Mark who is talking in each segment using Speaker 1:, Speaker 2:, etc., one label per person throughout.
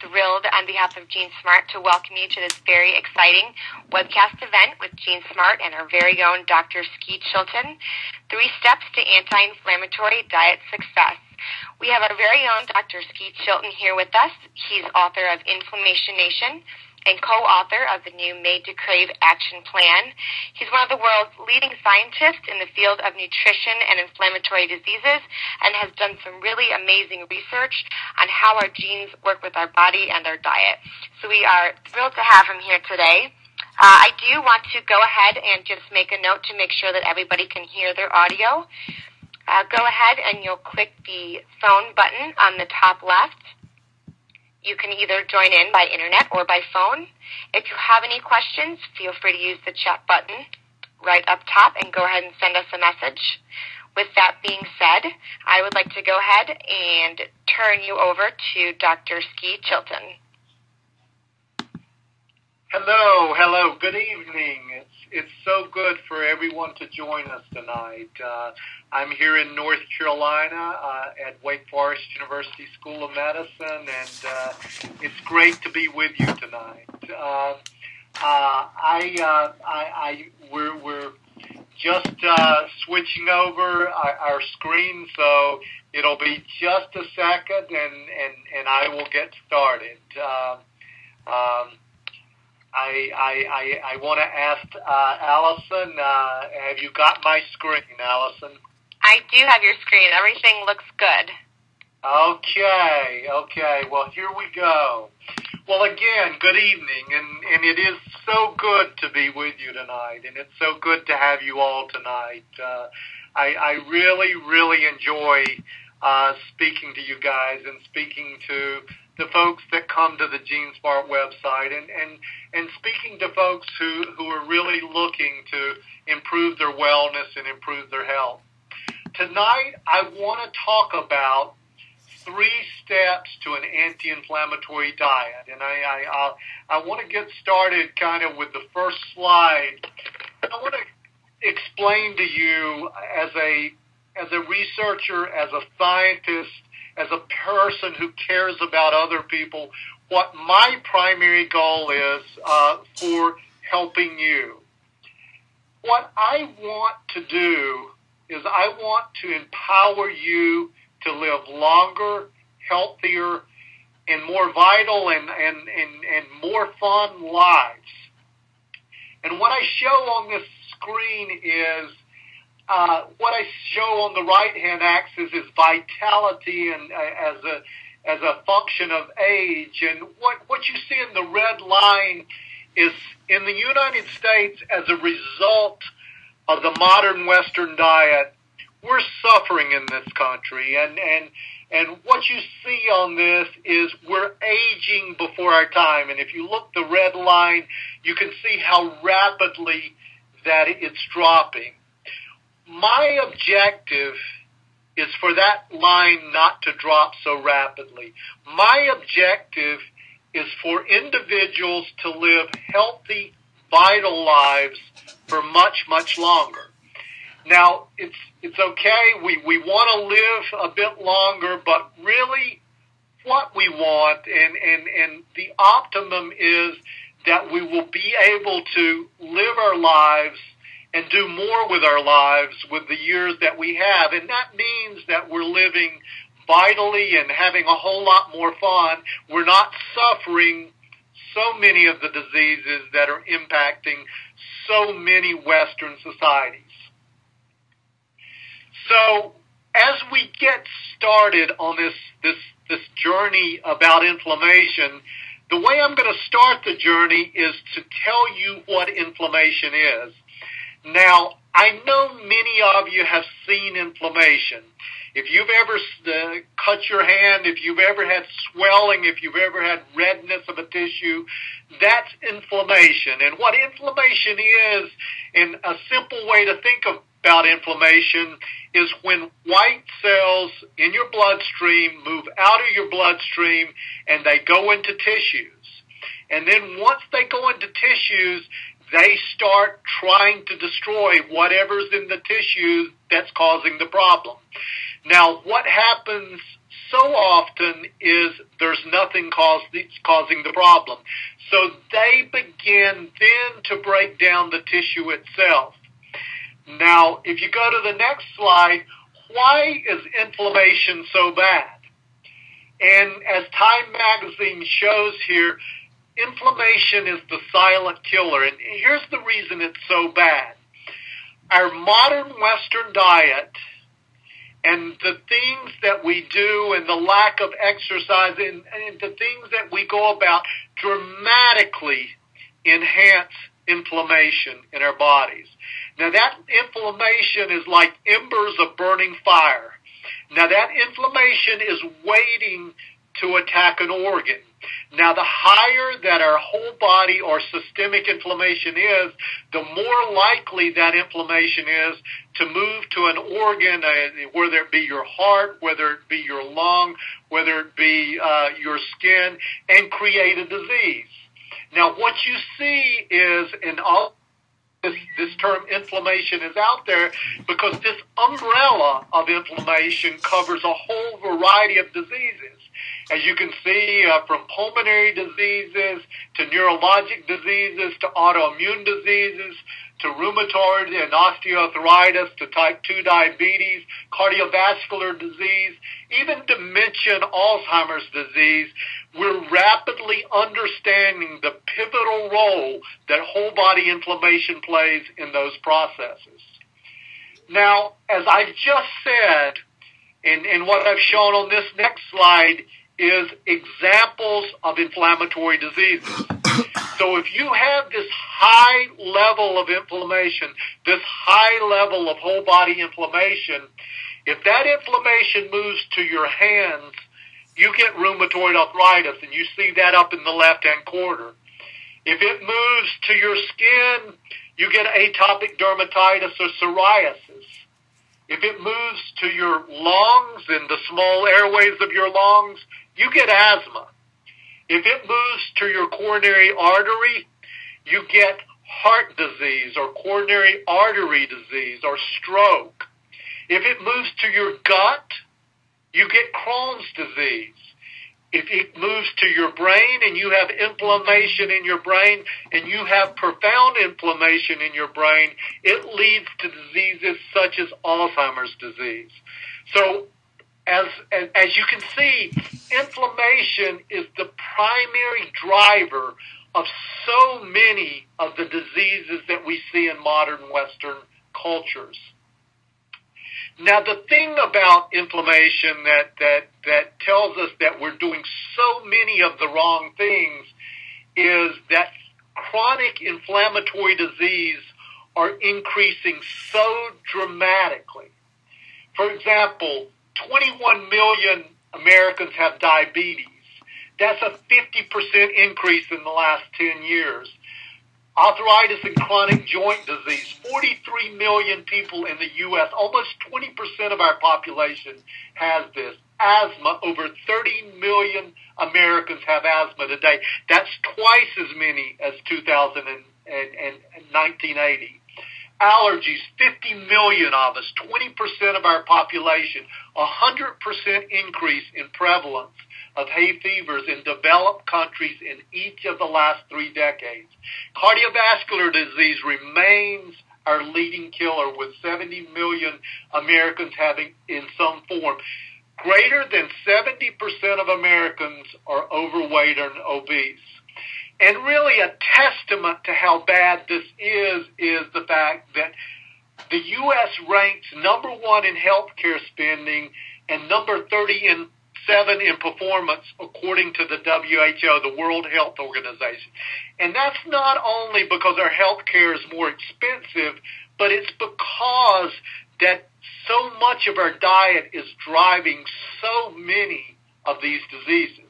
Speaker 1: thrilled on behalf of Gene Smart to welcome you to this very exciting webcast event with Gene Smart and our very own Dr. Ski Chilton, 3 Steps to Anti-Inflammatory Diet Success. We have our very own Dr. Ski Chilton here with us. He's author of Inflammation Nation and co-author of the new Made to Crave Action Plan. He's one of the world's leading scientists in the field of nutrition and inflammatory diseases and has done some really amazing research on how our genes work with our body and our diet. So we are thrilled to have him here today. I do want to go ahead and just make a note to make sure that everybody can hear their audio. Go ahead and you'll click the phone button on the top left. You can either join in by internet or by phone. If you have any questions, feel free to use the chat button right up top and go ahead and send us a message. With that being said, I would like to go ahead and turn you over to Dr. Ski Chilton.
Speaker 2: Hello, good evening. It's so good for everyone to join us tonight. I'm here in North Carolina at Wake Forest University School of Medicine, and it's great to be with you tonight. We're just switching over our screen, so it'll be just a second, and I will get started. I want to ask Allison, have you got my screen, Allison?
Speaker 1: I do have your screen. Everything looks good.
Speaker 2: Okay. Well, here we go. Well, again, good evening, and it is so good to be with you tonight, and it's so good to have you all tonight. I really enjoy speaking to you guys and speaking to the folks that come to the Gene Smart website and speaking to folks who are really looking to improve their wellness and improve their health. Tonight, I want to talk about 3 steps to an anti-inflammatory diet. And I want to get started kind of with the first slide. I want to explain to you as a researcher, as a scientist, as a person who cares about other people, what my primary goal is for helping you. What I want to do is I want to empower you to live longer, healthier, and more vital and more fun lives. And what I show on this screen is what I show on the right-hand axis is vitality and as a function of age. And what you see in the red line is in the United States as a result of the modern Western diet, we're suffering in this country. And what you see on this is we're aging before our time. And if you look the red line, you can see how rapidly that it's dropping. My objective is for that line not to drop so rapidly. My objective is for individuals to live healthy, vital lives for much, much longer. Now, it's okay. We want to live a bit longer, but really what we want and the optimum is that we will be able to live our lives and do more with our lives with the years that we have. And that means that we're living vitally and having a whole lot more fun. We're not suffering so many of the diseases that are impacting so many Western societies. So as we get started on this journey about inflammation, the way I'm going to start the journey is to tell you what inflammation is. Now, I know many of you have seen inflammation. If you've ever cut your hand, if you've ever had swelling, if you've ever had redness of a tissue, that's inflammation. And what inflammation is, in a simple way to think about inflammation, is when white cells in your bloodstream move out of your bloodstream and they go into tissues. And then once they go into tissues, they start trying to destroy whatever's in the tissues that's causing the problem. Now, what happens so often is there's nothing causing the problem. So they begin then to break down the tissue itself. Now, if you go to the next slide, why is inflammation so bad? And as Time magazine shows here, inflammation is the silent killer. And here's the reason it's so bad. Our modern Western diet and the things that we do and the lack of exercise and the things that we go about dramatically enhance inflammation in our bodies. Now that inflammation is like embers of burning fire. Now that inflammation is waiting to attack an organ. Now the higher that our whole body or systemic inflammation is, the more likely that inflammation is to move to an organ, whether it be your heart, whether it be your lung, whether it be your skin, and create a disease. Now what you see is in all this term inflammation is out there because this umbrella of inflammation covers a whole variety of diseases. As you can see, from pulmonary diseases to neurologic diseases to autoimmune diseases to rheumatoid and osteoarthritis to type 2 diabetes, cardiovascular disease, even dementia and Alzheimer's disease, we're rapidly understanding the pivotal role that whole body inflammation plays in those processes. Now, as I've just said, and what I've shown on this next slide is examples of inflammatory diseases. So if you have this high level of inflammation, this high level of whole body inflammation, if that inflammation moves to your hands, you get rheumatoid arthritis, and you see that up in the left-hand corner. If it moves to your skin, you get atopic dermatitis or psoriasis. If it moves to your lungs and the small airways of your lungs, you get asthma. If it moves to your coronary artery, you get heart disease or coronary artery disease or stroke. If it moves to your gut, you get Crohn's disease. If it moves to your brain and you have inflammation in your brain and you have profound inflammation in your brain, it leads to diseases such as Alzheimer's disease. So as you can see, inflammation is the primary driver of so many of the diseases that we see in modern Western cultures. Now, the thing about inflammation that tells us that we're doing so many of the wrong things is that chronic inflammatory disease are increasing so dramatically. For example, 21 million Americans have diabetes. That's a 50% increase in the last 10 years. Arthritis and chronic joint disease, 43 million people in the U.S., almost 20% of our population has this. Asthma, over 30 million Americans have asthma today. That's twice as many as 1980. Allergies, 50 million of us, 20% of our population, 100% increase in prevalence of hay fevers in developed countries in each of the last 3 decades. Cardiovascular disease remains our leading killer, with 70 million Americans having in some form. Greater than 70% of Americans are overweight and obese. And really a testament to how bad this is the fact that the U.S. ranks number 1 in healthcare spending and number 37 in performance according to the WHO, the World Health Organization. And that's not only because our healthcare is more expensive, but it's because that so much of our diet is driving so many of these diseases.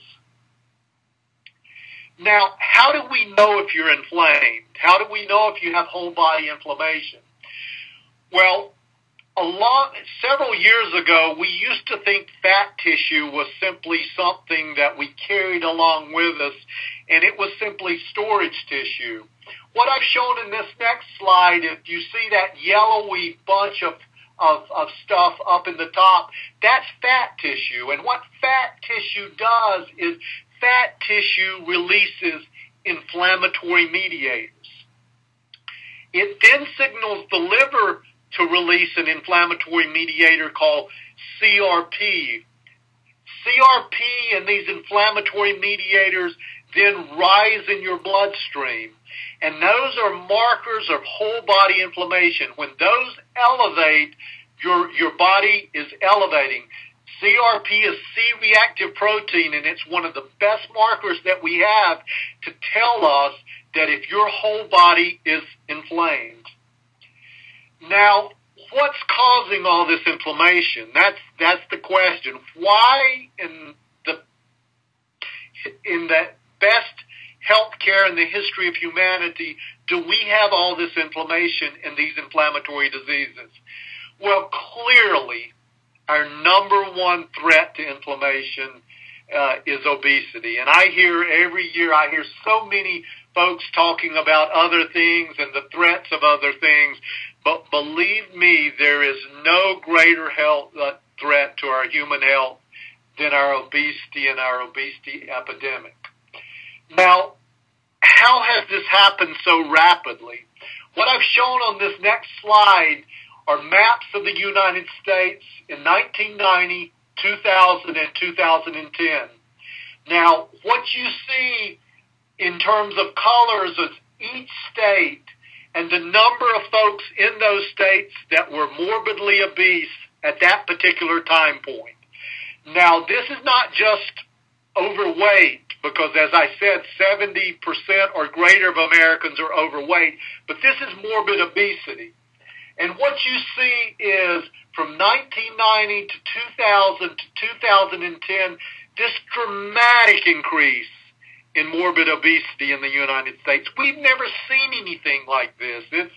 Speaker 2: Now, how do we know if you're inflamed? How do we know if you have whole body inflammation? Well, several years ago, we used to think fat tissue was simply something that we carried along with us, and it was simply storage tissue. What I've shown in this next slide, if you see that yellowy bunch of of stuff up in the top, that's fat tissue. And what fat tissue does is fat tissue releases inflammatory mediators. It then signals the liver to release an inflammatory mediator called CRP. CRP and these inflammatory mediators then rise in your bloodstream. And those are markers of whole body inflammation. When those elevate, your body is elevating. CRP is C-reactive protein, and it's one of the best markers that we have to tell us that if your whole body is inflamed. Now, what's causing all this inflammation? That's the question. Why in the best healthcare in the history of humanity do we have all this inflammation and these inflammatory diseases? Well, clearly, our number one threat to inflammation is obesity. And every year I hear so many folks talking about other things and the threats of other things. But believe me, there is no greater health threat to our human health than our obesity and our obesity epidemic. Now, how has this happened so rapidly? What I've shown on this next slide are maps of the United States in 1990, 2000, and 2010. Now, what you see in terms of colors is each state and the number of folks in those states that were morbidly obese at that particular time point. Now, this is not just overweight, because as I said, 70% or greater of Americans are overweight, but this is morbid obesity. And what you see is from 1990 to 2000 to 2010, this dramatic increase in morbid obesity in the United States. We've never seen anything like this. This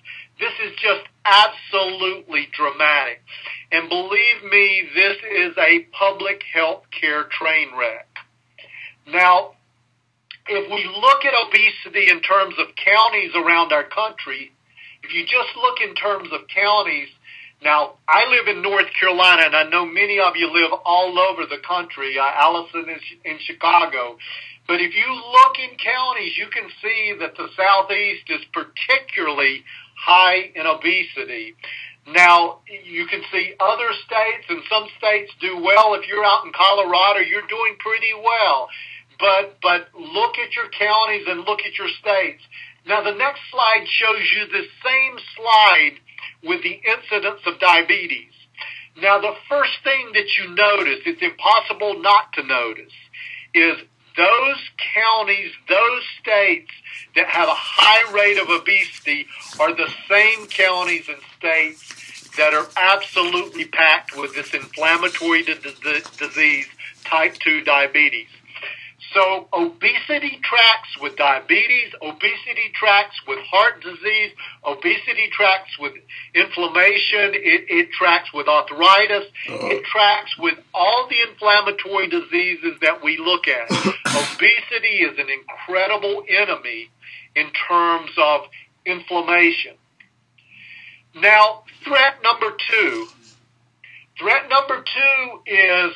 Speaker 2: is just absolutely dramatic. And believe me, this is a public health care train wreck. Now, if we look at obesity in terms of counties around our country, if you just look in terms of counties, now I live in North Carolina, and I know many of you live all over the country. Allison is in Chicago. But if you look in counties, you can see that the Southeast is particularly high in obesity. Now, you can see other states, and some states do well. If you're out in Colorado, you're doing pretty well. But look at your counties and look at your states. Now, the next slide shows you the same slide with the incidence of diabetes. Now, the first thing that you notice, it's impossible not to notice, is those counties, those states that have a high rate of obesity are the same counties and states that are absolutely packed with this inflammatory disease, type 2 diabetes. So obesity tracks with diabetes, obesity tracks with heart disease, obesity tracks with inflammation, it tracks with arthritis, it tracks with all the inflammatory diseases that we look at. Obesity is an incredible enemy in terms of inflammation. Now, threat number two. Threat number two is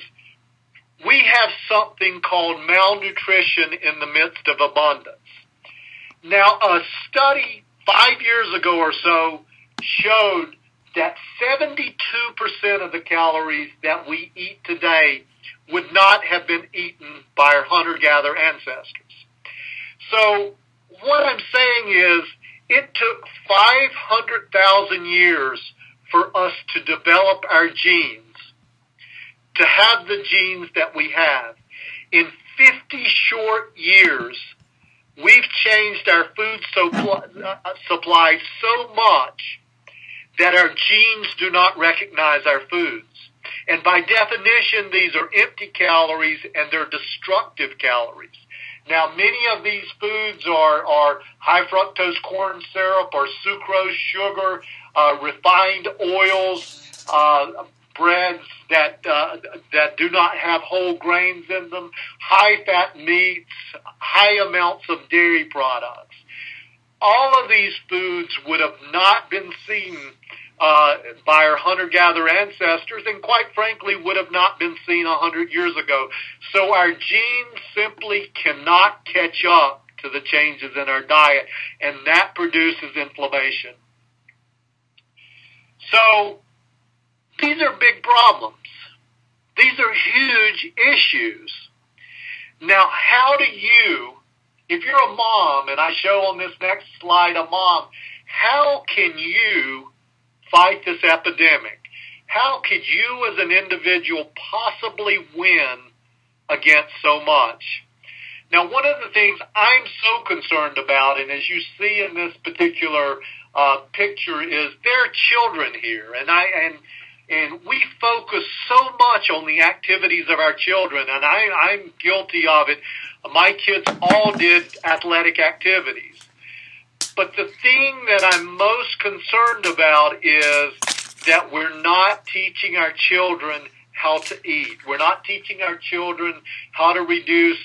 Speaker 2: we have something called malnutrition in the midst of abundance. Now, a study 5 years ago or so showed that 72% of the calories that we eat today would not have been eaten by our hunter-gatherer ancestors. So what I'm saying is it took 500,000 years for us to develop our genes, to have the genes that we have. In 50 short years, we've changed our food supply so much that our genes do not recognize our foods. And by definition, these are empty calories and they're destructive calories. Now, many of these foods are high fructose corn syrup or sucrose, sugar, refined oils, breads that do not have whole grains in them, high-fat meats, high amounts of dairy products. All of these foods would have not been seen by our hunter-gatherer ancestors, and quite frankly would have not been seen 100 years ago. So our genes simply cannot catch up to the changes in our diet, and that produces inflammation. So these are big problems. These are huge issues. Now, how do you, if you're a mom, and I show on this next slide a mom, how can you fight this epidemic? How could you as an individual possibly win against so much? Now, one of the things I'm so concerned about, and as you see in this particular picture, is there are children here, and we focus so much on the activities of our children, and I'm guilty of it. My kids all did athletic activities. But the thing that I'm most concerned about is that we're not teaching our children how to eat. We're not teaching our children how to reduce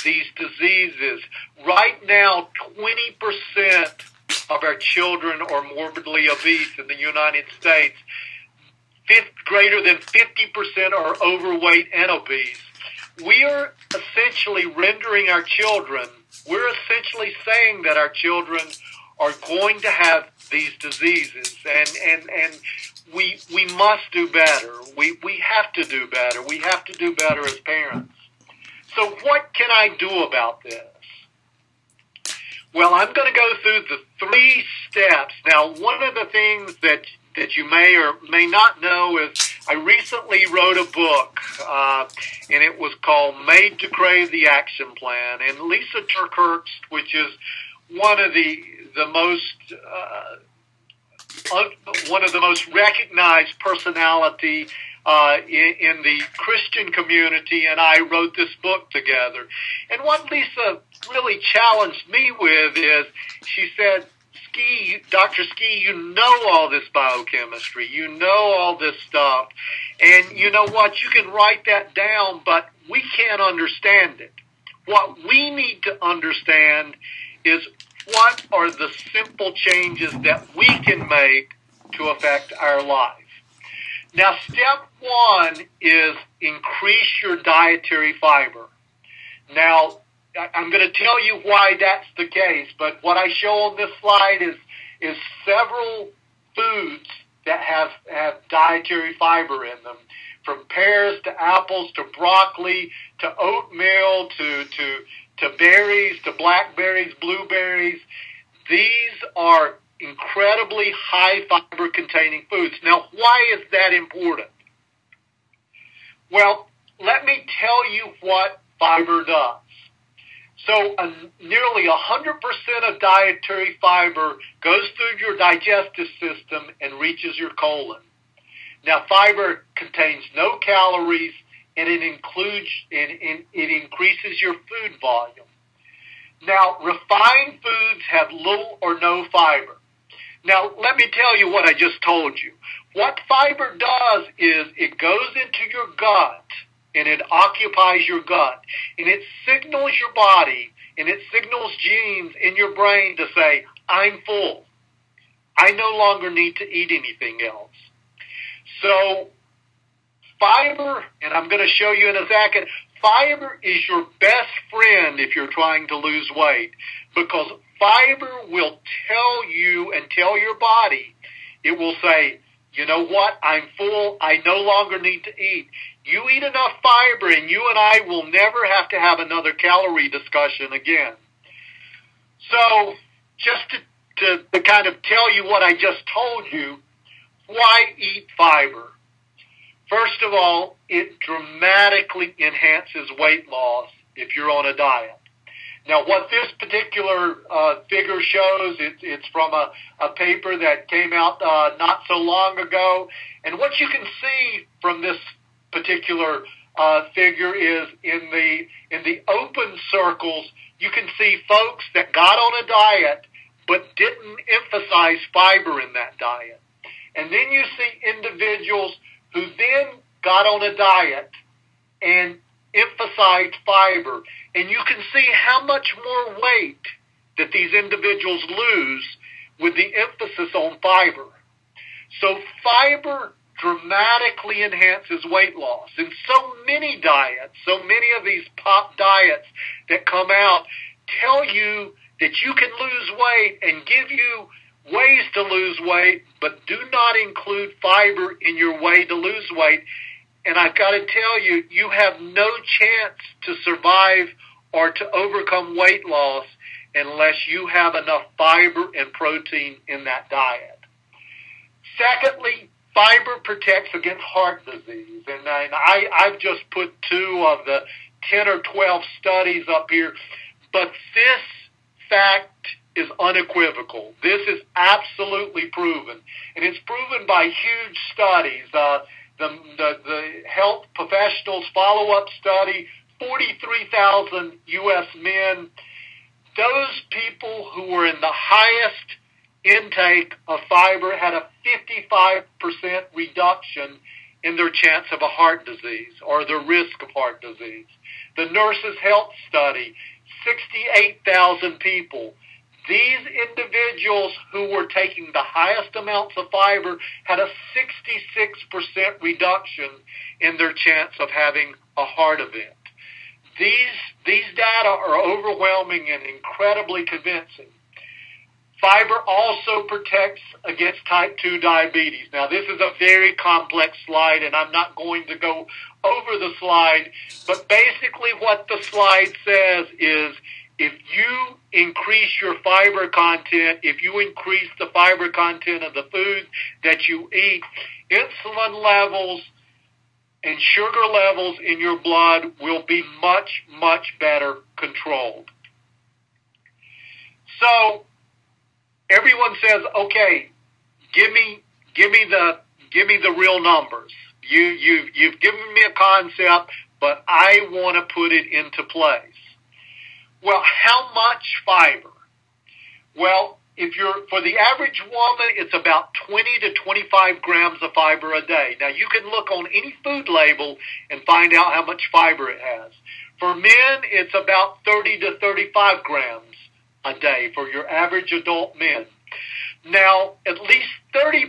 Speaker 2: these diseases. Right now, 20% of our children are morbidly obese in the United States. Greater than 50% are overweight and obese. We are essentially rendering our children, we're essentially saying that our children are going to have these diseases, and we must do better. We have to do better. We have to do better as parents. So what can I do about this? Well, I'm going to go through the 3 steps. Now, one of the things that you may or may not know is I recently wrote a book, and it was called Made to Crave the Action Plan. And Lisa TerKeurst, which is one of the most recognized personality in the Christian community, and I wrote this book together. And what Lisa really challenged me with is, she said, Dr. Ski, you know all this biochemistry, you know all this stuff, and you know what, you can write that down, but we can't understand it. What we need to understand is what are the simple changes that we can make to affect our life. Now, step 1 is increase your dietary fiber. Now, I'm going to tell you why that's the case, but what I show on this slide is several foods that have dietary fiber in them, from pears to apples to broccoli to oatmeal to berries to blackberries, blueberries. These are incredibly high fiber containing foods. Now, why is that important? Well, let me tell you what fiber does. So nearly 100% of dietary fiber goes through your digestive system and reaches your colon. Now, fiber contains no calories, and it increases your food volume. Now, refined foods have little or no fiber. Now, let me tell you what I just told you. What fiber does is it goes into your gut, and it occupies your gut, and it signals your body, and it signals genes in your brain to say, I'm full. I no longer need to eat anything else. So fiber, and I'm going to show you in a second, fiber is your best friend if you're trying to lose weight, because fiber will tell you and tell your body, it will say, you know what, I'm full, I no longer need to eat. You eat enough fiber and you and I will never have to have another calorie discussion again. So just to kind of tell you what I just told you, why eat fiber? First of all, it dramatically enhances weight loss if you're on a diet. Now, what this particular figure shows, it's from a paper that came out not so long ago. And what you can see from this particular figure is in the open circles, you can see folks that got on a diet but didn't emphasize fiber in that diet. And then you see individuals who then got on a diet and emphasized fiber. And you can see how much more weight that these individuals lose with the emphasis on fiber. So fiber dramatically enhances weight loss. And so many diets, so many of these pop diets that come out tell you that you can lose weight and give you ways to lose weight, but do not include fiber in your way to lose weight. And I've got to tell you, you have no chance to survive or to overcome weight loss unless you have enough fiber and protein in that diet. Secondly, fiber protects against heart disease. And I've just put 2 of the 10 or 12 studies up here, but this fact is unequivocal. This is absolutely proven. And it's proven by huge studies. The health professionals follow-up study, 43,000 U.S. men. Those people who were in the highest intake of fiber had a 55% reduction in their chance of a heart disease or the risk of heart disease. The Nurses' Health Study, 68,000 people. These individuals who were taking the highest amounts of fiber had a 66% reduction in their chance of having a heart event. These data are overwhelming and incredibly convincing. Fiber also protects against type 2 diabetes. Now, this is a very complex slide, and I'm not going to go over the slide, but basically what the slide says is if you increase your fiber content, if you increase the fiber content of the food that you eat, insulin levels and sugar levels in your blood will be much, much better controlled. So everyone says, okay, give me the real numbers. You've given me a concept, but I want to put it into place. Well, how much fiber? Well, for the average woman, it's about 20 to 25 grams of fiber a day. Now, you can look on any food label and find out how much fiber it has. For men, it's about 30 to 35 grams a day for your average adult men. Now, at least 30%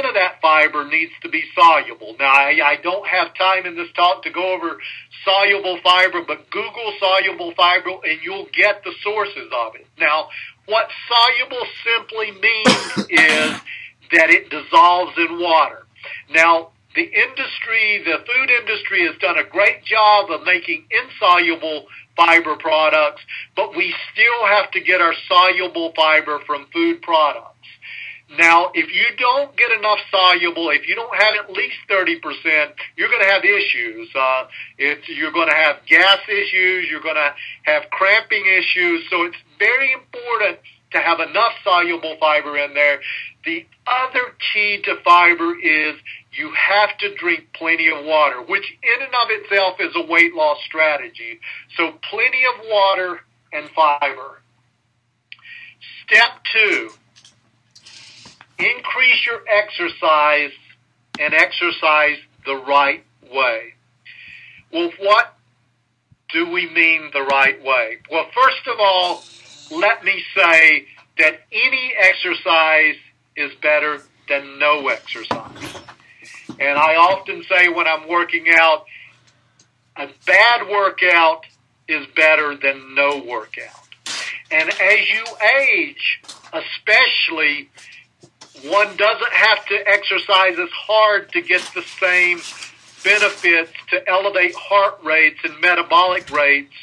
Speaker 2: of that fiber needs to be soluble. Now, I don't have time in this talk to go over soluble fiber, but Google soluble fiber and you'll get the sources of it. Now, what soluble simply means is that it dissolves in water. Now, the food industry has done a great job of making insoluble fiber products, but we still have to get our soluble fiber from food products. Now, if you don't get enough soluble, if you don't have at least 30%, you're going to have issues. You're going to have gas issues. You're going to have cramping issues. So it's very important to have enough soluble fiber in there. The other key to fiber is you have to drink plenty of water, which in and of itself is a weight loss strategy. So plenty of water and fiber. Step 2. Increase your exercise and exercise the right way. Well, what do we mean the right way? Well, first of all, let me say that any exercise is better than no exercise. And I often say when I'm working out, a bad workout is better than no workout. And as you age, especially, one doesn't have to exercise as hard to get the same benefits to elevate heart rates and metabolic rates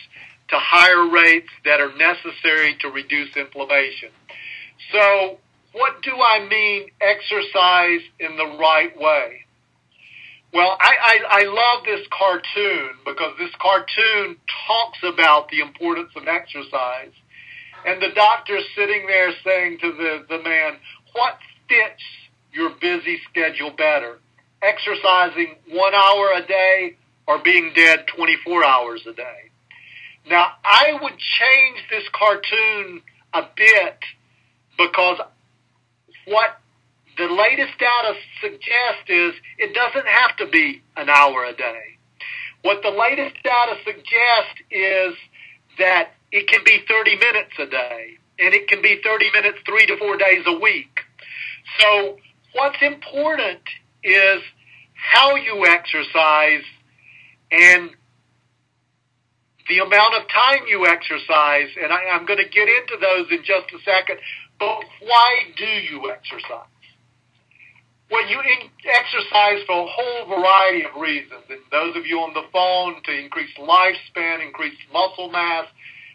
Speaker 2: to higher rates that are necessary to reduce inflammation. So what do I mean exercise in the right way? Well, I love this cartoon because this cartoon talks about the importance of exercise. And the doctor's sitting there saying to the man, what fits your busy schedule better? Exercising 1 hour a day or being dead 24 hours a day? Now, I would change this cartoon a bit because what the latest data suggests is it doesn't have to be an hour a day. What the latest data suggests is that it can be 30 minutes a day, and it can be 30 minutes 3 to 4 days a week. So what's important is how you exercise and the amount of time you exercise, and I'm going to get into those in just a second, but why do you exercise? Well, you exercise for a whole variety of reasons, and those of you on the phone, to increase lifespan, increase muscle mass,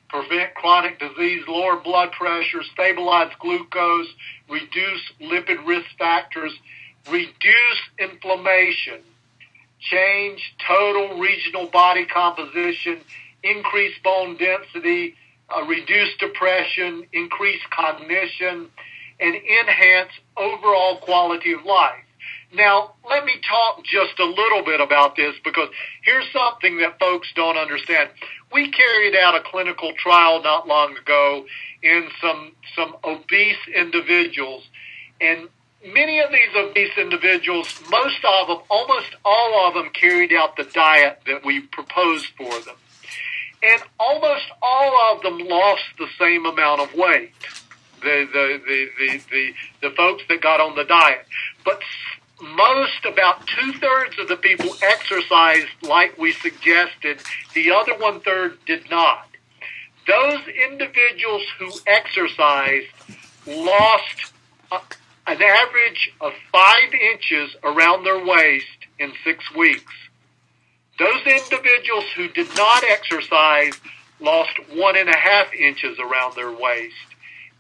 Speaker 2: prevent chronic disease, lower blood pressure, stabilize glucose, reduce lipid risk factors, reduce inflammation, change total regional body composition, increase bone density, reduce depression, increase cognition, and enhance overall quality of life. Now, let me talk just a little bit about this, because here's something that folks don't understand. We carried out a clinical trial not long ago in some obese individuals, and many of these obese individuals, most of them, almost all of them, carried out the diet that we proposed for them. And almost all of them lost the same amount of weight, the folks that got on the diet. But most, about 2/3 of the people exercised like we suggested. The other 1/3 did not. Those individuals who exercised lost an average of 5 inches around their waist in 6 weeks. Those individuals who did not exercise lost 1.5 inches around their waist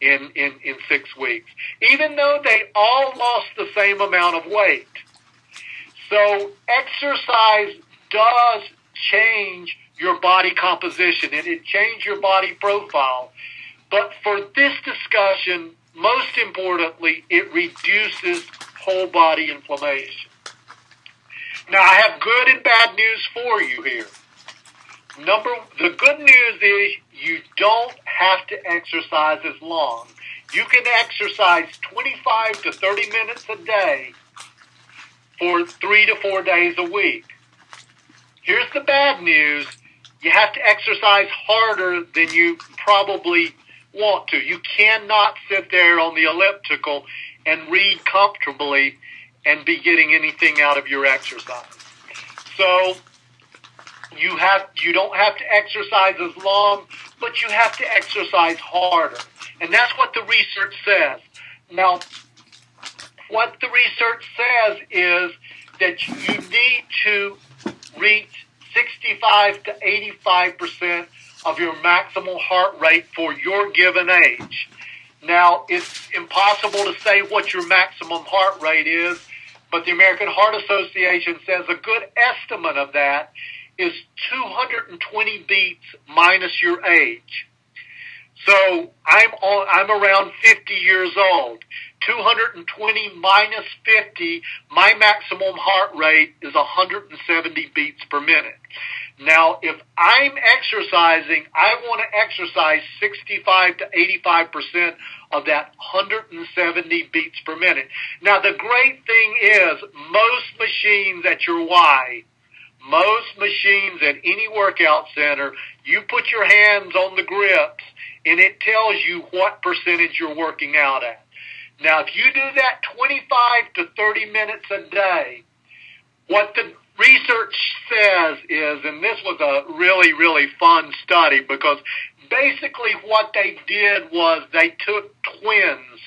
Speaker 2: in 6 weeks, even though they all lost the same amount of weight. So exercise does change your body composition, and it changes your body profile. But for this discussion, most importantly, it reduces whole body inflammation. Now, I have good and bad news for you here. The good news is you don't have to exercise as long. You can exercise 25 to 30 minutes a day for 3 to 4 days a week. Here's the bad news. You have to exercise harder than you probably want to. You cannot sit there on the elliptical and read comfortably and be getting anything out of your exercise. So you don't have to exercise as long, but you have to exercise harder. And that's what the research says. Now, what the research says is that you need to reach 65 to 85% of your maximal heart rate for your given age. Now, it's impossible to say what your maximum heart rate is, but the American Heart Association says a good estimate of that is 220 beats minus your age. So I'm around 50 years old. 220 minus 50, my maximum heart rate is 170 beats per minute. Now, if I'm exercising, I want to exercise 65 to 85% of that 170 beats per minute. Now, the great thing is most machines at your Y, most machines at any workout center, you put your hands on the grips and it tells you what percentage you're working out at. Now, if you do that 25 to 30 minutes a day, what the research says is, and this was a really, really fun study, because basically what they did was they took twins,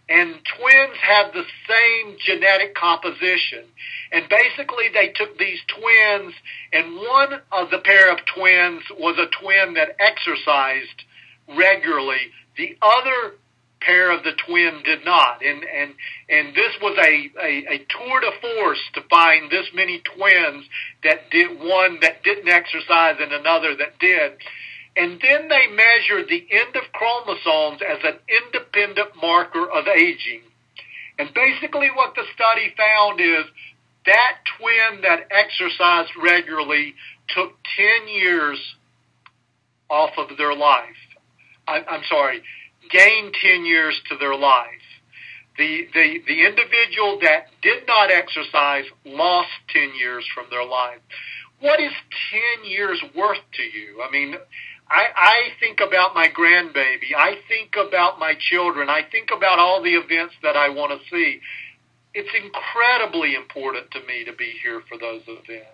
Speaker 2: and twins have the same genetic composition. And basically they took these twins, and one of the pair of twins was a twin that exercised regularly. The other pair of the twin did not. And this was a tour de force to find this many twins that did, one that didn't exercise and another that did. And then they measured the end of chromosomes as an independent marker of aging. And basically what the study found is that twin that exercised regularly took 10 years off of their life. Gained 10 years to their life. The individual that did not exercise lost 10 years from their life. What is 10 years worth to you? I mean, I think about my grandbaby. I think about my children. I think about all the events that I want to see. it's incredibly important to me to be here for those events.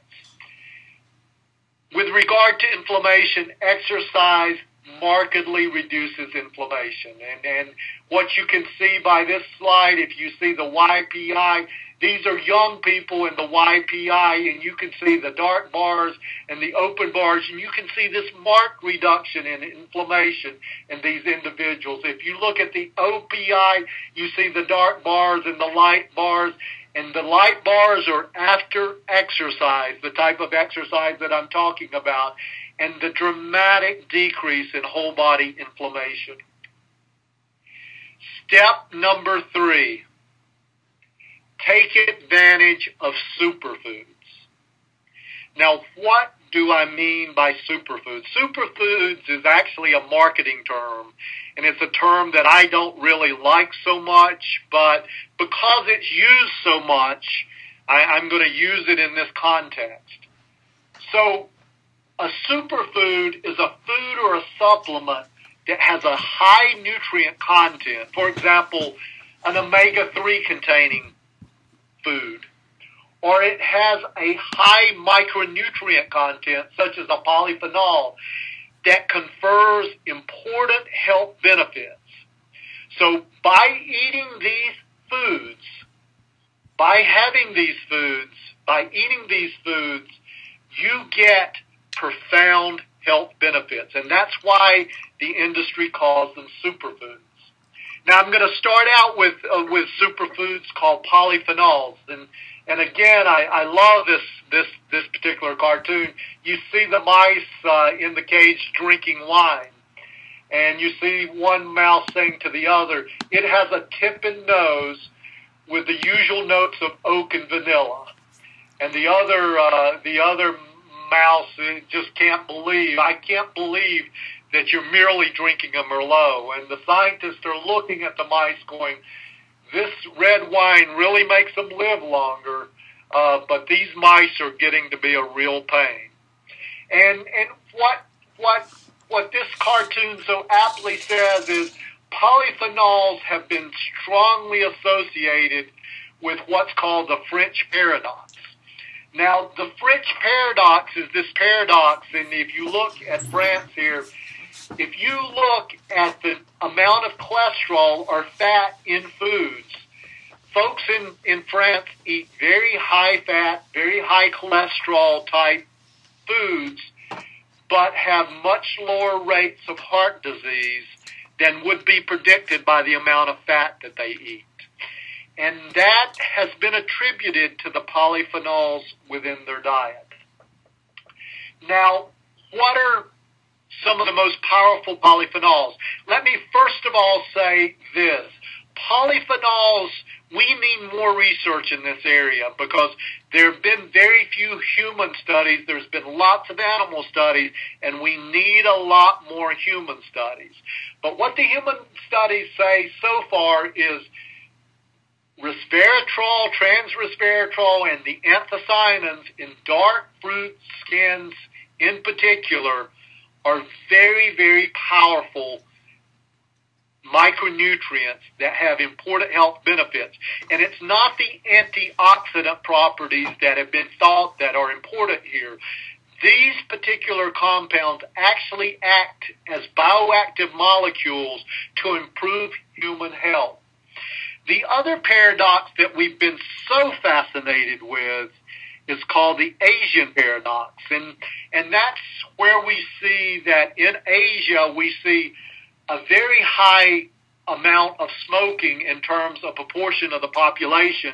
Speaker 2: With regard to inflammation, exercise markedly reduces inflammation. And what you can see by this slide, if you see the YPI, these are young people in the YPI, and you can see the dark bars and the open bars, and you can see this marked reduction in inflammation in these individuals. If you look at the OPI, you see the dark bars and the light bars, and the light bars are after exercise, the type of exercise that I'm talking about, and the dramatic decrease in whole body inflammation. Step number 3, take advantage of superfoods. Now, what do I mean by superfoods? Superfoods is actually a marketing term, and it's a term that I don't really like so much, but because it's used so much, I'm going to use it in this context. So, a superfood is a food or a supplement that has a high nutrient content. For example, an omega-3 containing food. Or it has a high micronutrient content, such as a polyphenol, that confers important health benefits. So by eating these foods, by having these foods, by eating these foods, you get profound health benefits. And that's why the industry calls them superfoods. Now I'm going to start out with superfoods called polyphenols. And again, I love this particular cartoon. You see the mice in the cage drinking wine, and you see one mouse saying to the other, "It has a tip-in nose with the usual notes of oak and vanilla." And the other mouse just can't believe. I can't believe that you're merely drinking a Merlot. And the scientists are looking at the mice, going, "This red wine really makes them live longer, but these mice are getting to be a real pain." And what this cartoon so aptly says is polyphenols have been strongly associated with what's called the French paradox. Now, the French paradox is this paradox, and if you look at France here, if you look at the amount of cholesterol or fat in foods, folks in France eat very high fat, very high cholesterol type foods, but have much lower rates of heart disease than would be predicted by the amount of fat that they eat. And that has been attributed to the polyphenols within their diet. Now, what are some of the most powerful polyphenols? Let me first of all say this. Polyphenols, we need more research in this area because there have been very few human studies. There's been lots of animal studies, and we need a lot more human studies. But what the human studies say so far is resveratrol, transresveratrol, and the anthocyanins in dark fruit skins in particular are very, very powerful micronutrients that have important health benefits. And it's not the antioxidant properties that have been thought that are important here. These particular compounds actually act as bioactive molecules to improve human health. The other paradox that we've been so fascinated with is called the Asian paradox. And that's where we see that in Asia we see a very high amount of smoking in terms of proportion of the population,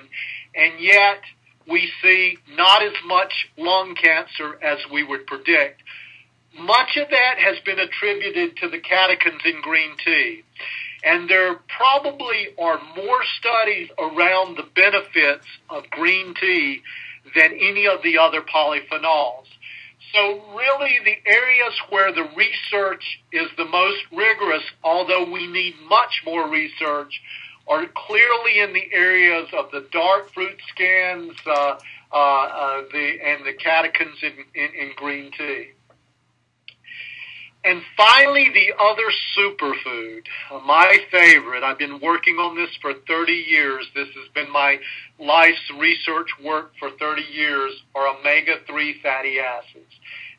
Speaker 2: and yet we see not as much lung cancer as we would predict. Much of that has been attributed to the catechins in green tea. And there probably are more studies around the benefits of green tea than any of the other polyphenols. So really the areas where the research is the most rigorous, although we need much more research, are clearly in the areas of the dark fruit skins and the catechins in green tea. And finally, the other superfood, my favorite. I've been working on this for 30 years. This has been my life's research work for 30 years, are omega-3 fatty acids.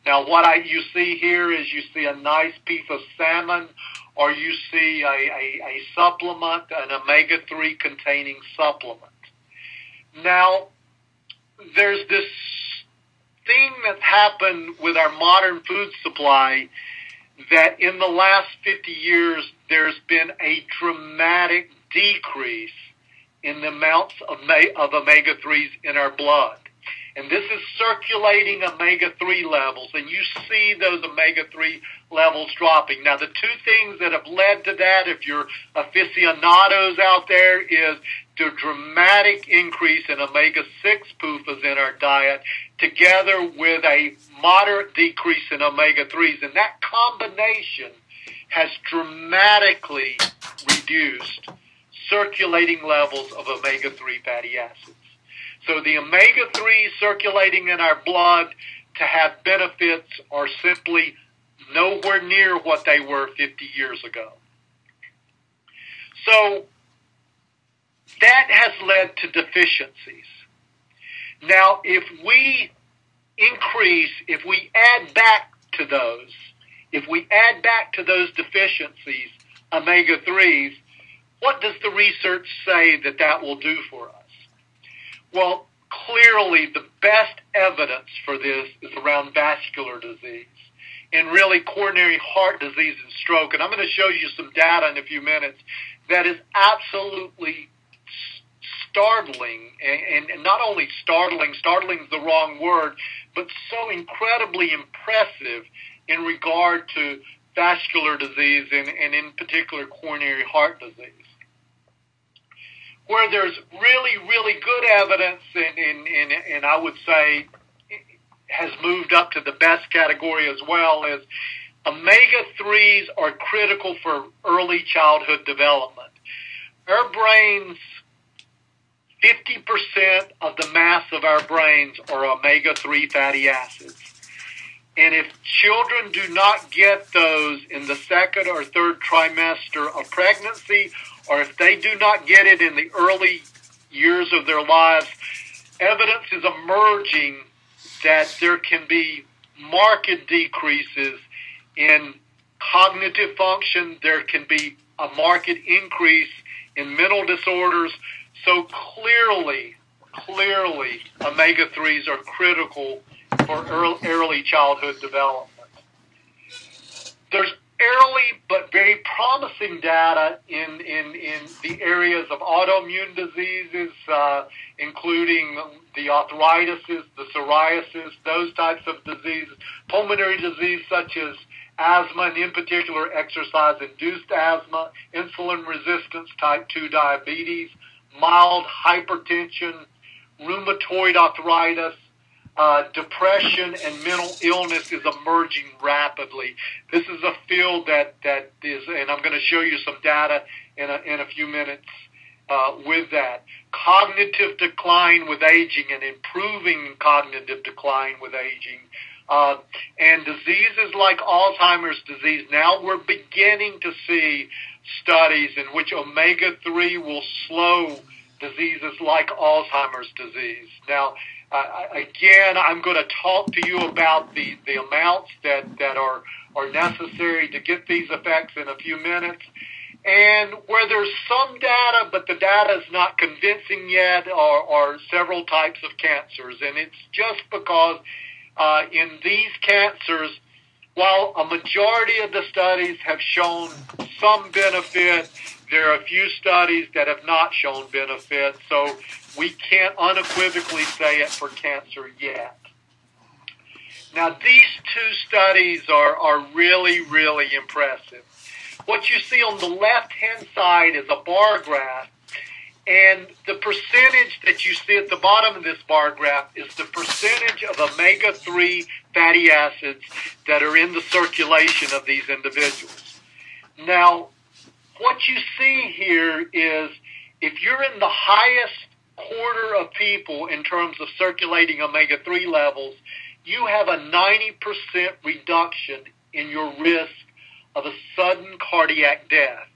Speaker 2: Now, what you see here is you see a nice piece of salmon, or you see a supplement, an omega-3 containing supplement. Now, there's this thing that's happened with our modern food supply that in the last 50 years, there's been a dramatic decrease in the amounts of omega-3s in our blood. And this is circulating omega-3 levels, and you see those omega-3 levels dropping. Now, the two things that have led to that, if you're aficionados out there, is the dramatic increase in omega-6 PUFAs in our diet, together with a moderate decrease in omega-3s. And that combination has dramatically reduced circulating levels of omega-3 fatty acids. So the omega-3 circulating in our blood to have benefits are simply nowhere near what they were 50 years ago. So that has led to deficiencies. Now, if we add back to those deficiencies omega-3s, what does the research say that will do for us? Well, clearly the best evidence for this is around vascular disease and really coronary heart disease and stroke. And I'm going to show you some data in a few minutes that is absolutely startling, and not only startling is the wrong word, but so incredibly impressive in regard to vascular disease and in particular coronary heart disease. Where there's really, really good evidence, and I would say has moved up to the best category as well, is omega-3s are critical for early childhood development. Our brains, 50% of the mass of our brains are omega-3 fatty acids. And if children do not get those in the second or third trimester of pregnancy, or if they do not get it in the early years of their lives, evidence is emerging that there can be marked decreases in cognitive function. There can be a marked increase in mental disorders. So clearly, omega-3s are critical for early childhood development. There's early but very promising data in the areas of autoimmune diseases, including the arthritis, the psoriasis, those types of diseases, pulmonary disease such as asthma, and in particular exercise-induced asthma, insulin resistance, type 2 diabetes, mild hypertension, rheumatoid arthritis, depression and mental illness is emerging rapidly. This is a field that is, and I'm going to show you some data in a few minutes with that. Cognitive decline with aging and improving cognitive decline with aging. And diseases like Alzheimer's disease, now we're beginning to see studies in which omega-3 will slow diseases like Alzheimer's disease. Now, again, I'm going to talk to you about the amounts that are necessary to get these effects in a few minutes. And where there's some data, but the data is not convincing yet, are several types of cancers. And it's just because in these cancers, while a majority of the studies have shown some benefit, there are a few studies that have not shown benefit, so we can't unequivocally say it for cancer yet. Now, these two studies are really, really impressive. What you see on the left-hand side is a bar graph, and the percentage that you see at the bottom of this bar graph is the percentage of omega-3 fatty acids that are in the circulation of these individuals. Now, what you see here is if you're in the highest quarter of people in terms of circulating omega-3 levels, you have a 90% reduction in your risk of a sudden cardiac death.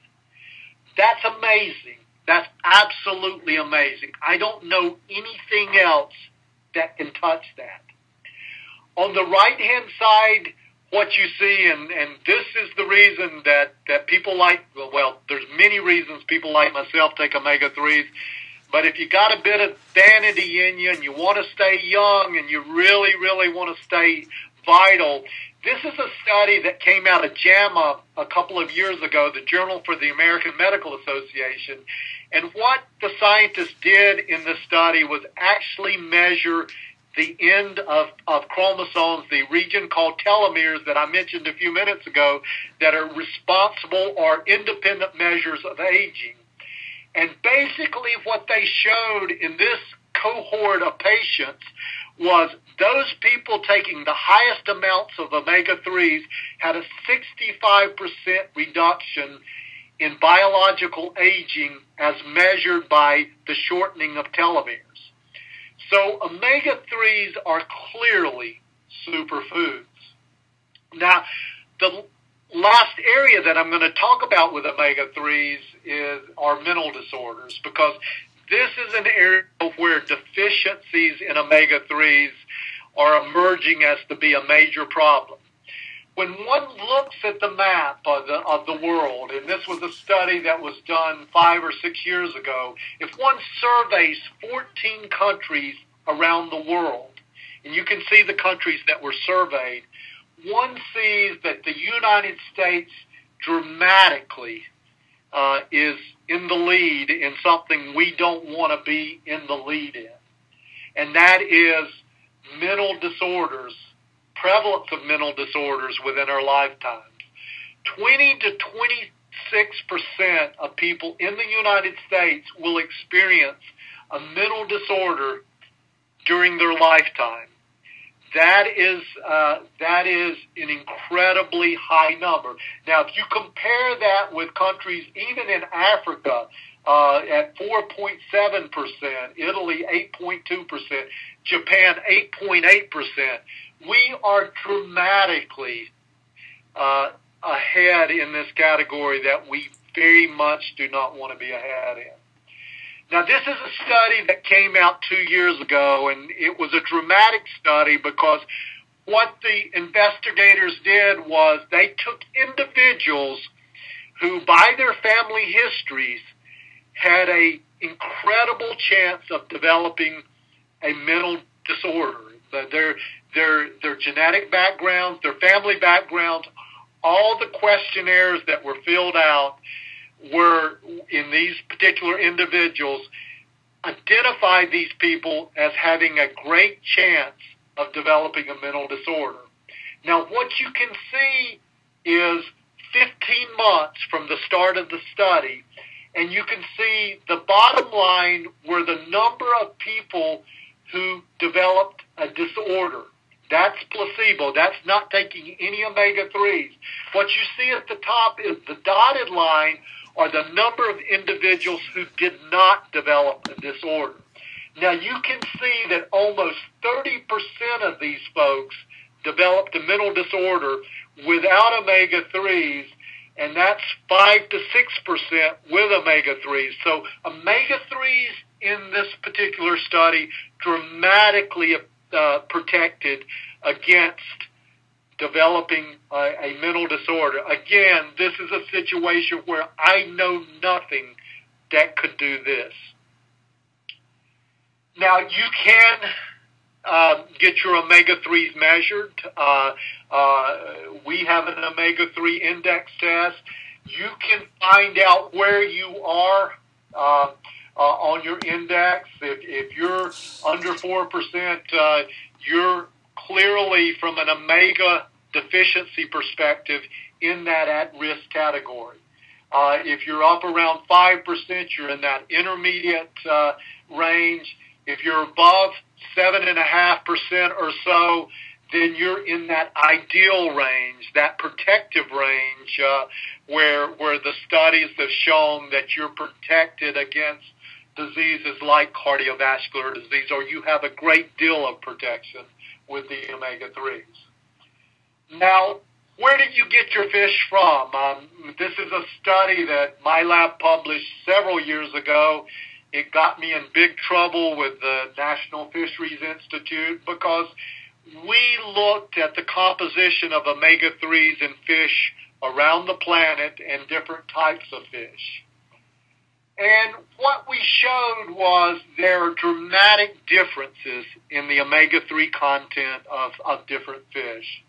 Speaker 2: That's amazing. That's absolutely amazing. I don't know anything else that can touch that. On the right-hand side, what you see, and this is the reason that people like, well, there's many reasons people like myself take omega-3s, but if you got a bit of vanity in you and you want to stay young and you really, really want to stay vital, this is a study that came out of JAMA a couple of years ago, the Journal for the American Medical Association. And what the scientists did in this study was actually measure the end of chromosomes, the region called telomeres that I mentioned a few minutes ago, that are responsible or independent measures of aging. And basically what they showed in this cohort of patients was those people taking the highest amounts of omega-3s had a 65% reduction in biological aging as measured by the shortening of telomeres. So omega-3s are clearly superfoods. Now, the last area that I'm going to talk about with omega-3s are mental disorders, because this is an area where deficiencies in omega-3s are emerging as to be a major problem. When one looks at the map of the world, and this was a study that was done 5 or 6 years ago, if one surveys 14 countries around the world, and you can see the countries that were surveyed, one sees that the United States dramatically is in the lead in something we don't want to be in the lead in, and that is mental disorders, prevalence of mental disorders within our lifetimes. 20 to 26% of people in the United States will experience a mental disorder during their lifetime. That is an incredibly high number. Now, if you compare that with countries even in Africa at 4.7%, Italy 8.2%, Japan 8.8%, we are dramatically ahead in this category that we very much do not want to be ahead in. Now, this is a study that came out 2 years ago, and it was a dramatic study because what the investigators did was they took individuals who, by their family histories, had an incredible chance of developing a mental disorder. Their genetic backgrounds, their family backgrounds, all the questionnaires that were filled out were, in these particular individuals, identified these people as having a great chance of developing a mental disorder. Now, what you can see is 15 months from the start of the study, and you can see the bottom line were the number of people who developed a disorder. That's placebo. That's not taking any omega-3s. What you see at the top is the dotted line are the number of individuals who did not develop a disorder. Now, you can see that almost 30% of these folks developed a mental disorder without omega-3s, and that's 5 to 6% with omega-3s. So omega-3s in this particular study dramatically protected against developing a mental disorder. Again, this is a situation where I know nothing that could do this. Now, you can get your omega-3s measured. We have an omega-3 index test. You can find out where you are on your index. If you're under 4%, you're clearly, from an omega deficiency perspective, in that at-risk category. If you're up around 5%, you're in that intermediate range. If you're above 7.5% or so, then you're in that ideal range, that protective range, where the studies have shown that you're protected against diseases like cardiovascular disease, or you have a great deal of protection with the omega-3s. Now, Where did you get your fish from? This is a study that my lab published several years ago. It got me in big trouble with the National Fisheries Institute because we looked at the composition of omega-3s in fish around the planet and different types of fish. And what we showed was there are dramatic differences in the omega-3 content of different fish.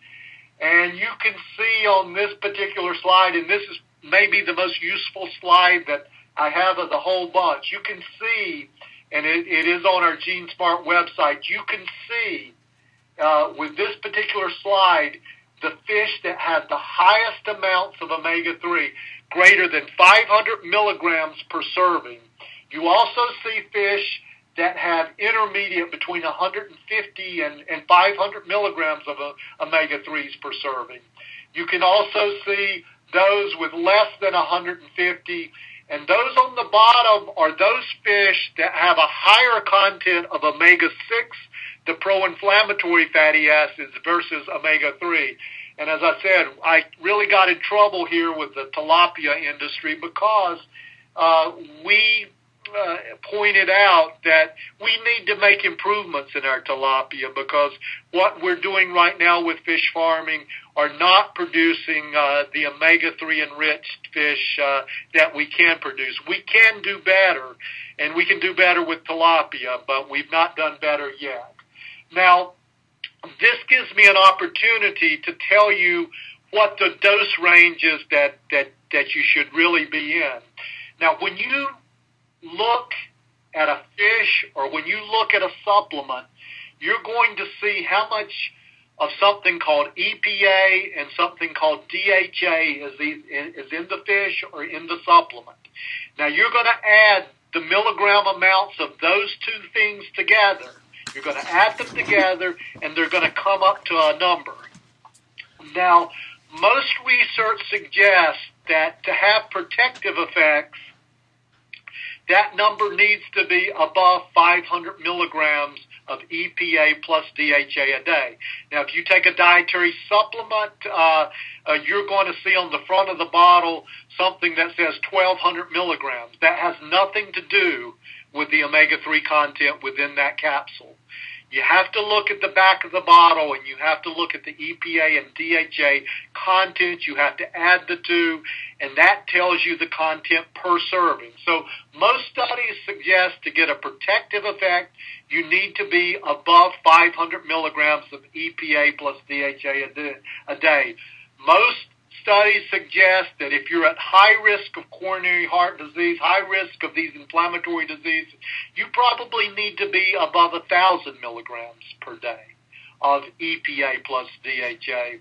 Speaker 2: And you can see on this particular slide, and this is maybe the most useful slide that I have of the whole bunch, you can see, and it is on our GeneSmart website, you can see with this particular slide the fish that have the highest amounts of omega-3, greater than 500 milligrams per serving. You also see fish that have intermediate between 150 and 500 milligrams of omega-3s per serving. You can also see those with less than 150, and those on the bottom are those fish that have a higher content of omega-6, the pro-inflammatory fatty acids, versus omega-3. And as I said, I really got in trouble here with the tilapia industry because we pointed out that we need to make improvements in our tilapia because what we're doing right now with fish farming are not producing the omega-3 enriched fish that we can produce. We can do better, and we can do better with tilapia, but we've not done better yet. Now, this gives me an opportunity to tell you what the dose range is that you should really be in. Now, when you look at a fish or when you look at a supplement, you're going to see how much of something called EPA and something called DHA is in the fish or in the supplement. Now, you're going to add the milligram amounts of those two things together. You're going to add them together, and they're going to come up to a number. Now, most research suggests that to have protective effects, that number needs to be above 500 milligrams of EPA plus DHA a day. Now, if you take a dietary supplement, you're going to see on the front of the bottle something that says 1,200 milligrams. That has nothing to do with the omega-3 content within that capsule. You have to look at the back of the bottle, and you have to look at the EPA and DHA content. You have to add the two, and that tells you the content per serving. So most studies suggest to get a protective effect, you need to be above 500 milligrams of EPA plus DHA a day. Most studies suggest that if you're at high risk of coronary heart disease, high risk of these inflammatory diseases, you probably need to be above 1,000 milligrams per day of EPA plus DHA.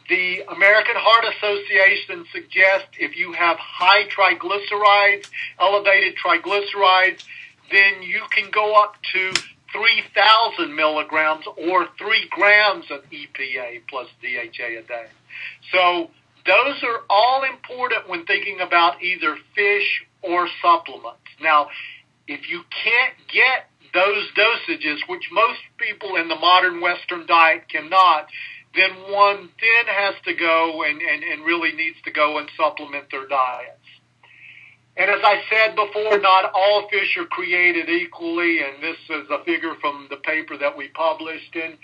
Speaker 2: The American Heart Association suggests if you have high triglycerides, elevated triglycerides, then you can go up to 3,000 milligrams or 3 grams of EPA plus DHA a day. So those are all important when thinking about either fish or supplements. Now, if you can't get those dosages, which most people in the modern Western diet cannot, then one then has to go and really needs to go and supplement their diets. And as I said before, not all fish are created equally, and this is a figure from the paper that we published. And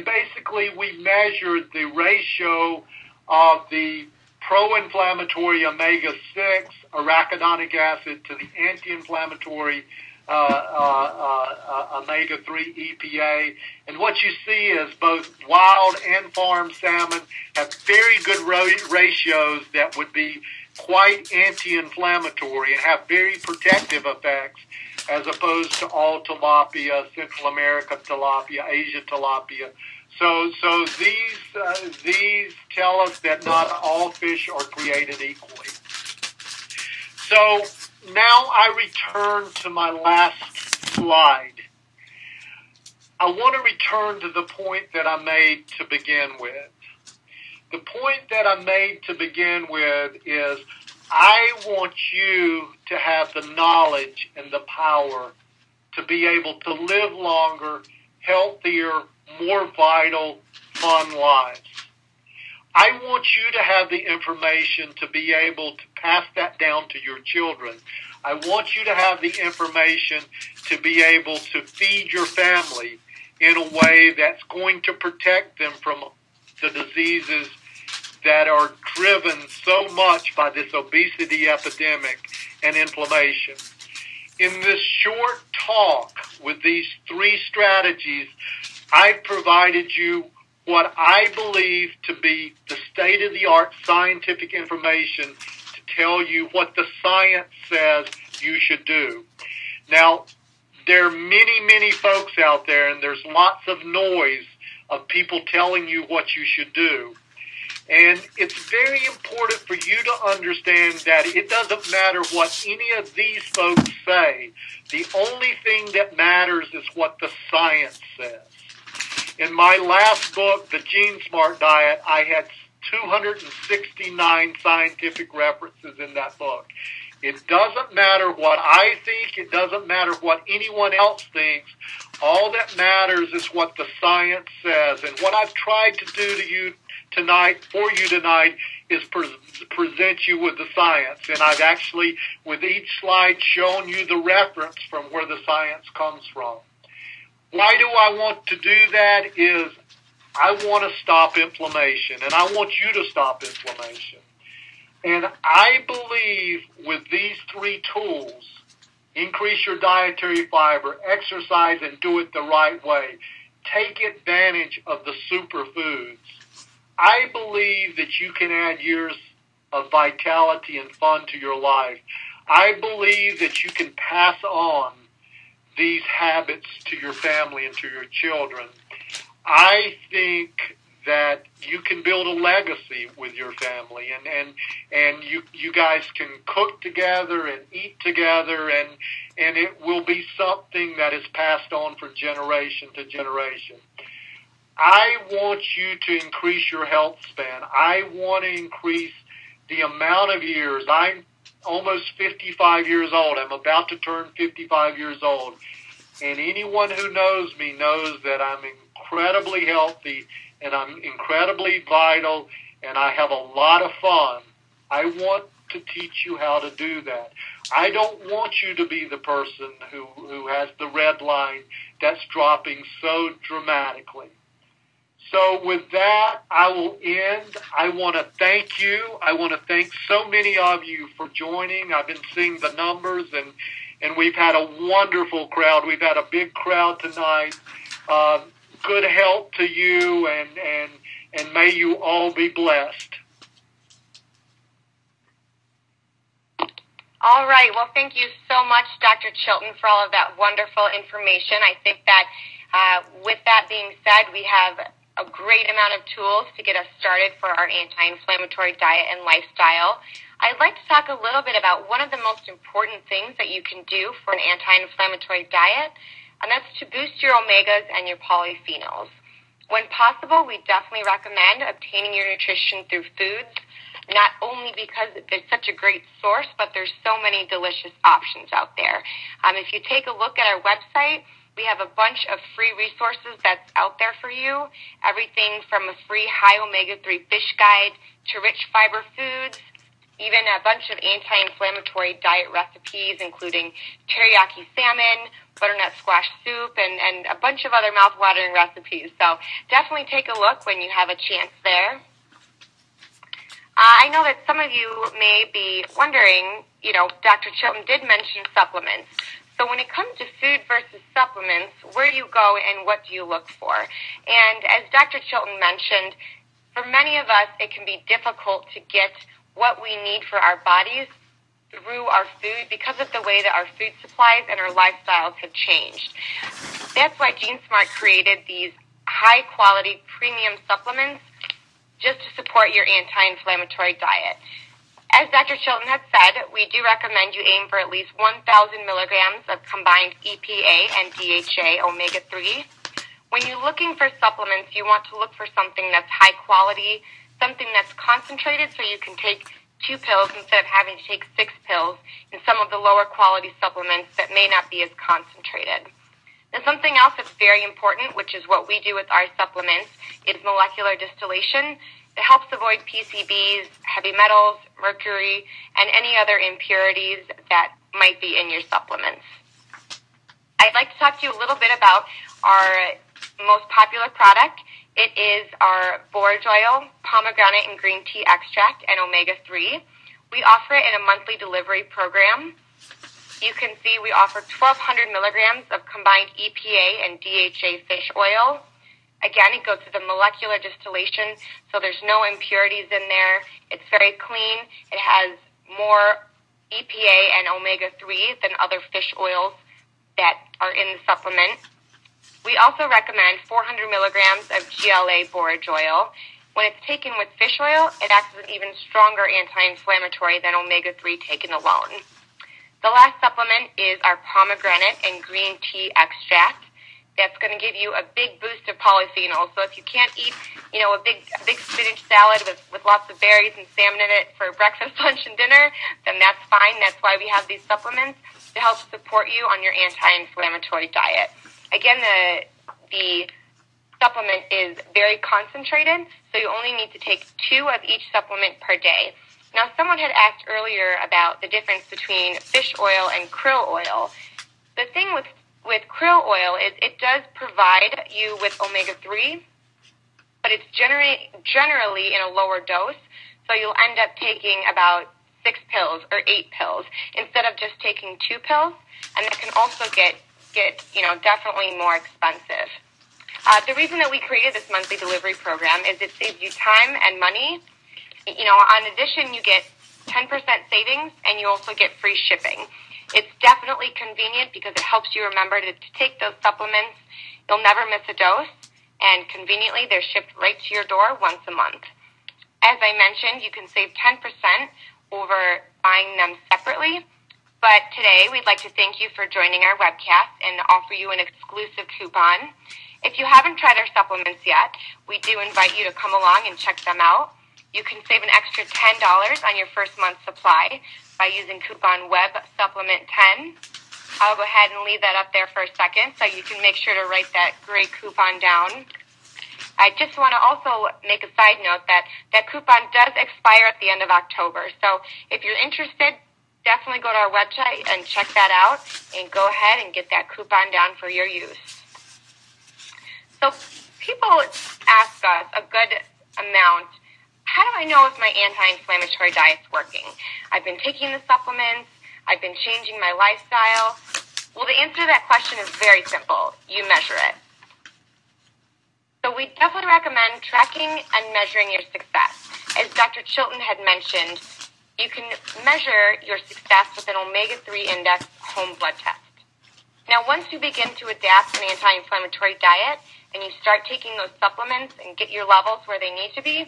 Speaker 2: basically, we measured the ratio of the pro-inflammatory omega-6 arachidonic acid to the anti-inflammatory omega-3 EPA. And what you see is both wild and farm salmon have very good ratios that would be quite anti-inflammatory and have very protective effects, as opposed to all tilapia, Central American tilapia, Asian tilapia. So these tell us that not all fish are created equally. So now I return to my last slide. I want to return to the point that I made to begin with. The point that I made to begin with is I want you to have the knowledge and the power to be able to live longer, healthier, more vital, fun lives. I want you to have the information to be able to pass that down to your children. I want you to have the information to be able to feed your family in a way that's going to protect them from the diseases that are driven so much by this obesity epidemic and inflammation. In this short talk with these 3 strategies, I've provided you what I believe to be the state-of-the-art scientific information to tell you what the science says you should do. Now, there are many, many folks out there, and there's lots of noise of people telling you what you should do. And it's very important for you to understand that it doesn't matter what any of these folks say. The only thing that matters is what the science says. In my last book, The Gene Smart Diet, I had 269 scientific references in that book. It doesn't matter what I think. It doesn't matter what anyone else thinks. All that matters is what the science says. And what I've tried to do to you tonight, for you tonight, is present you with the science. And I've actually, with each slide, shown you the reference from where the science comes from. Why do I want to do that? Is I want to stop inflammation, and I want you to stop inflammation. And I believe with these 3 tools, increase your dietary fiber, exercise, and do it the right way. Take advantage of the superfoods. I believe that you can add years of vitality and fun to your life. I believe that you can pass on these habits to your family and to your children. I think that you can build a legacy with your family, and you guys can cook together and eat together, and it will be something that is passed on from generation to generation. I want you to increase your health span. I want to increase the amount of years. I'm almost 55 years old. I'm about to turn 55 years old. And anyone who knows me knows that I'm incredibly healthy and I'm incredibly vital and I have a lot of fun. I want to teach you how to do that. I don't want you to be the person who has the red line that's dropping so dramatically. So with that, I will end. I want to thank you. I want to thank so many of you for joining. I've been seeing the numbers, and we've had a wonderful crowd. We've had a big crowd tonight. Good health to you, and may you all be blessed.
Speaker 1: All right. Well, thank you so much, Dr. Chilton, for all of that wonderful information. I think that with that being said, we have a great amount of tools to get us started for our anti-inflammatory diet and lifestyle. I'd like to talk a little bit about one of the most important things that you can do for an anti-inflammatory diet, and that's to boost your omegas and your polyphenols. When possible, we definitely recommend obtaining your nutrition through foods, not only because it's such a great source, but there's so many delicious options out there. If you take a look at our website, we have a bunch of free resources that's out there for you, everything from a free high omega-3 fish guide to rich fiber foods, even a bunch of anti-inflammatory diet recipes, including teriyaki salmon, butternut squash soup, and a bunch of other mouth-watering recipes. So definitely take a look when you have a chance there. I know that some of you may be wondering, Dr. Chilton did mention supplements. So when it comes to food versus supplements, where do you go and what do you look for? And as Dr. Chilton mentioned, for many of us, it can be difficult to get what we need for our bodies through our food because of the way that our food supplies and our lifestyles have changed. That's why GeneSmart created these high-quality premium supplements just to support your anti-inflammatory diet. As Dr. Chilton had said, we do recommend you aim for at least 1,000 milligrams of combined EPA and DHA omega-3. When you're looking for supplements, you want to look for something that's high quality, something that's concentrated so you can take 2 pills instead of having to take 6 pills in some of the lower quality supplements that may not be as concentrated. And something else that's very important, which is what we do with our supplements, is molecular distillation. It helps avoid PCBs, heavy metals, mercury, and any other impurities that might be in your supplements. I'd like to talk to you a little bit about our most popular product. It is our borage oil, pomegranate and green tea extract, and omega-3. We offer it in a monthly delivery program. You can see we offer 1,200 milligrams of combined EPA and DHA fish oil. Again, it goes through the molecular distillation, so there's no impurities in there. It's very clean. It has more EPA and omega-3 than other fish oils that are in the supplement. We also recommend 400 milligrams of GLA borage oil. When it's taken with fish oil, it acts as an even stronger anti-inflammatory than omega-3 taken alone. The last supplement is our pomegranate and green tea extract. That's going to give you a big boost of polyphenols. So if you can't eat, a big spinach salad with lots of berries and salmon in it for breakfast, lunch, and dinner, then that's fine. That's why we have these supplements to help support you on your anti-inflammatory diet. Again, the supplement is very concentrated, so you only need to take 2 of each supplement per day. Now, someone had asked earlier about the difference between fish oil and krill oil. The thing with krill oil is it does provide you with omega-3, but it's generally in a lower dose, so you'll end up taking about 6 pills or 8 pills instead of just taking 2 pills, and that can also get definitely more expensive. The reason that we created this monthly delivery program is it saves you time and money. On addition, you get 10% savings, and you also get free shipping. It's definitely convenient because it helps you remember to take those supplements. You'll never miss a dose, and conveniently, they're shipped right to your door once a month. As I mentioned, you can save 10% over buying them separately. But today, we'd like to thank you for joining our webcast and offer you an exclusive coupon. If you haven't tried our supplements yet, we do invite you to come along and check them out. You can save an extra $10 on your first month's supply by using coupon WebSupplement10. I'll go ahead and leave that up there for a second so you can make sure to write that great coupon down. I just want to also make a side note that coupon does expire at the end of October. So if you're interested, definitely go to our website and check that out and go ahead and get that coupon down for your use. So people ask us a good amount, how do I know if my anti-inflammatory diet's working? I've been taking the supplements. I've been changing my lifestyle. Well, the answer to that question is very simple. You measure it. So we definitely recommend tracking and measuring your success. As Dr. Chilton had mentioned, you can measure your success with an omega-3 index home blood test. Now, once you begin to adapt an anti-inflammatory diet and you start taking those supplements and get your levels where they need to be,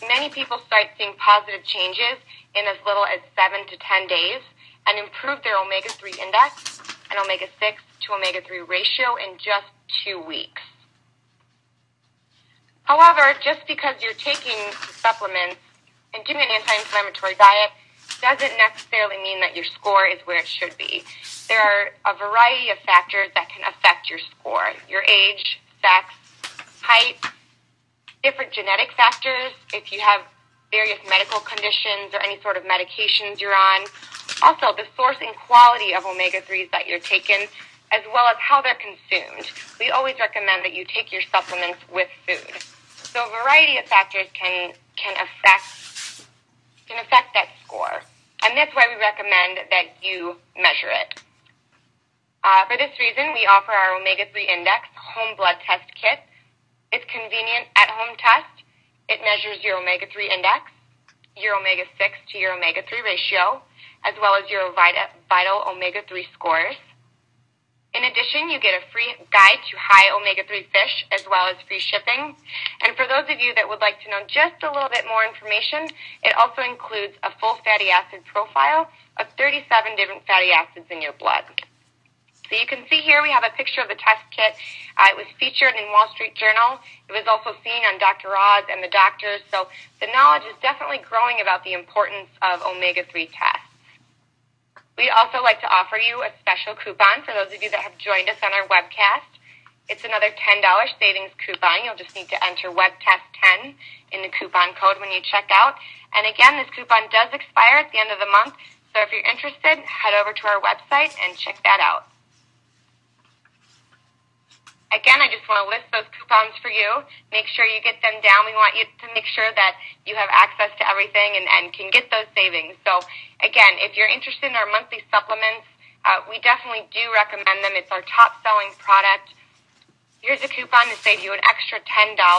Speaker 1: many people start seeing positive changes in as little as 7 to 10 days and improve their omega-3 index and omega-6 to omega-3 ratio in just 2 weeks. However, just because you're taking supplements and doing an anti-inflammatory diet doesn't necessarily mean that your score is where it should be. There are a variety of factors that can affect your score: your age, sex, height, different genetic factors, if you have various medical conditions or any sort of medications you're on. Also, the source and quality of omega-3s that you're taking, as well as how they're consumed. We always recommend that you take your supplements with food. So a variety of factors can affect that score. And that's why we recommend that you measure it. For this reason, we offer our omega-3 index home blood test kit. It's convenient at-home test. It measures your omega-3 index, your omega-6 to your omega-3 ratio, as well as your vital omega-3 scores. In addition, you get a free guide to high omega-3 fish, as well as free shipping. And for those of you that would like to know just a little bit more information, it also includes a full fatty acid profile of 37 different fatty acids in your blood. So you can see here we have a picture of the test kit. It was featured in Wall Street Journal. It was also seen on Dr. Oz and the doctors. So the knowledge is definitely growing about the importance of omega-3 tests. We'd also like to offer you a special coupon for those of you that have joined us on our webcast. It's another $10 savings coupon. You'll just need to enter WebCast10 in the coupon code when you check out. And again, this coupon does expire at the end of the month, so if you're interested, head over to our website and check that out. Again, I just want to list those coupons for you. Make sure you get them down. We want you to make sure that you have access to everything and can get those savings. So, again, if you're interested in our monthly supplements, we definitely do recommend them. It's our top-selling product. Here's a coupon to save you an extra $10.